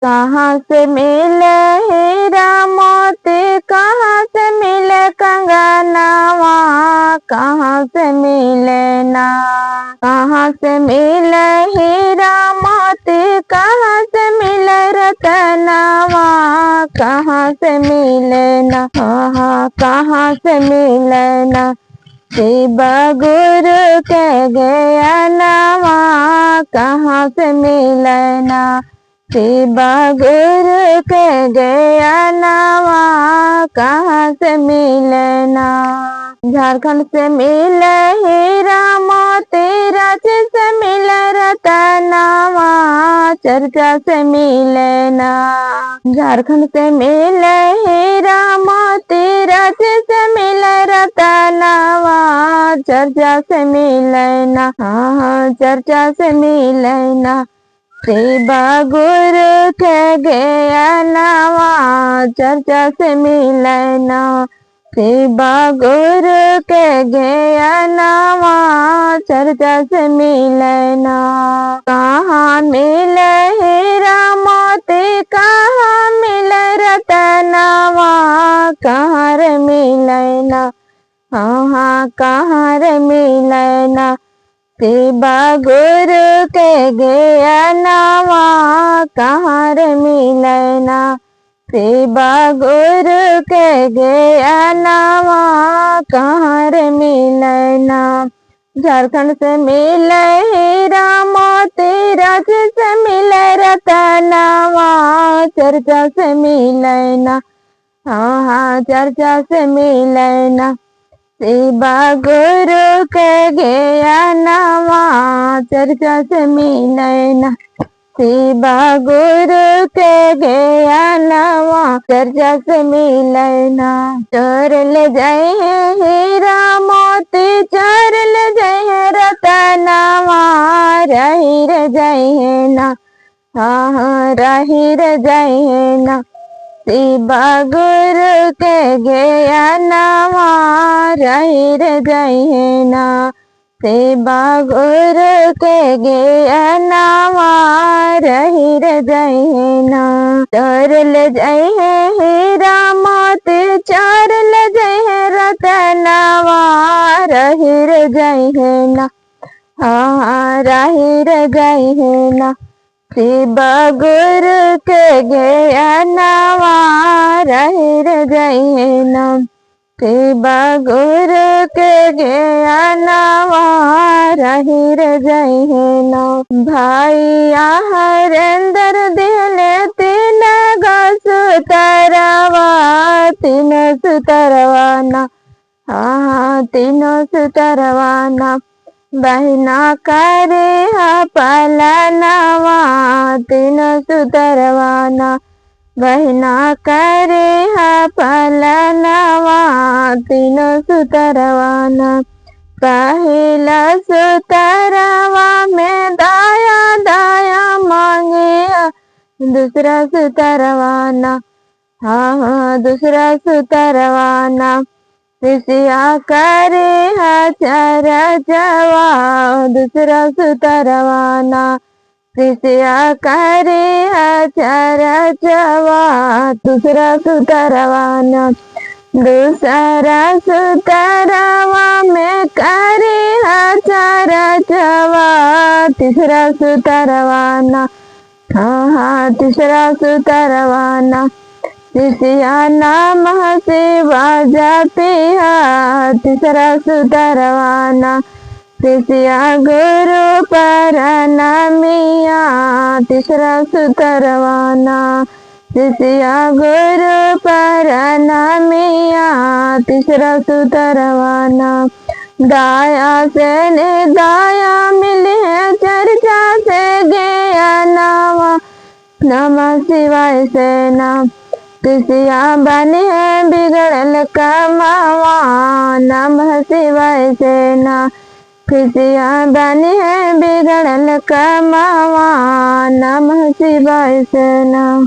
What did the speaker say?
कहाँ से मिले हीरा मोती, कहाँ से मिले कंगनवा, कहाँ से मिले ना। कहाँ से मिले हीरा मोती, कहाँ से मिले रतनवा, कहाँ से मिले ना। कहाँ से मिले ना। शिव गुरु के ज्ञानवा, कहाँ से मिले ना। शिव गुरु के ज्ञानवा, कहाँ से मिले ना। झारखंड से मिले हीरा मोती, रांची से मिले रतनवा, चर्चा से मिले ना। झारखंड से मिले हीरा मोती, रांची से मिले रतनवा, चर्चा से मिले ना। चर्चा से मिले ना। शिव गुरु के ज्ञानवा, चर्चा से मिले ना। शिव गुरु के ज्ञानवा, चर्चा से मिले ना। कहाँ मिले हीरा मोती, कहाँ मिले रतनवा, कहाँ रे मिले ना। कहाँ रे मिले ना। शिव गुरु के ज्ञानवा, कहाँ रे मिले ना। शिव गुरु के ज्ञानवा, कहाँ रे मिले ना। झारखंड से मिले हीरा मोती, रांची से मिले रतनवा, चर्चा से मिले ना। चर्चा से मिले ना। शिव गुरु के ज्ञानवा, चर्चा से मिले ना। शिव गुरु के ज्ञानवा, चर्चा से मिले ना। चोर ले जाए हीरा मोती, चोर ले जाए रतनवा, रही रह जाए ना। रही रह जाए ना। शिव गुरु के ज्ञानवा, रही रह जाए ना। शिव गुरु के ज्ञानवा, रही रह जाए ना। चोर ले जाए हीरा मोती, चोर ले जाए रतनवा, रही रह जाए ना। रही रह जाए ना। शिव गुरु के ज्ञानवा, रही रह जाए ना। शिव गुरु के ज्ञानवा, रही रह जाए ना। भैया हरेंद्र दिले तीन गो सुतरवा, तीन सुतरवा ना। तीनों सुतरवा ना। बहिना करे पलनवा, तीनों सुतरवा ना। बहिना करे पलनवा, तीनों सुतरवा ना। पहला सुतरवा में दाया दाया मांगे, दूसरा सुतरवा ना। दूसरा सुतरवा ना। ऋषिया करे चरचवा, दूसरा सुतरवा ना। ऋषिया करे चरचवा, दूसरा सुतरवा ना। दूसरा सुतरवा में करे चरचवा, तीसरा सुतरवा ना। तीसरा सुतरवा ना। ऋषिया नाम शिवा जपिया, तीसरा सुतरवा ना। ऋषिया गुरु परनमिया, तीसरा सुतरवा ना। ऋषिया गुरु परनमिया, तीसरा सुतरवा ना। दाया से दाया मिली है, चर्चा से ज्ञानवा, नमः शिवाय से ना। कृषिया बनी है बिगड़ल कमावा, नमः शिवाय से ना। कृषिया बनी है बिगड़ल कमावा, नमः शिवाय से ना।